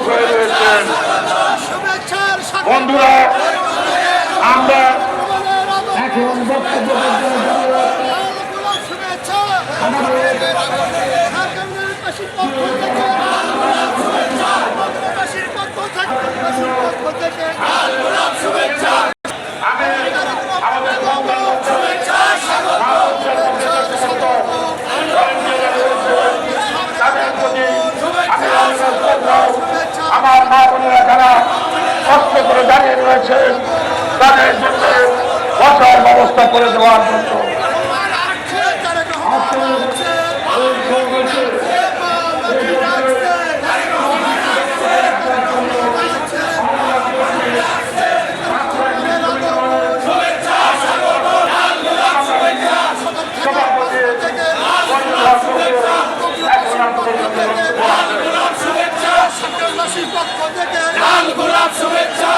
হয়ে রয়েছেন। বন্ধুরা, আমরা এখন বক্তব্য আমার মা বোনেরা যারা কষ্ট করে দাঁড়িয়ে রয়েছেন তাদের জন্য বসার ব্যবস্থা করে দেওয়ার জন্য শুভেচ্ছা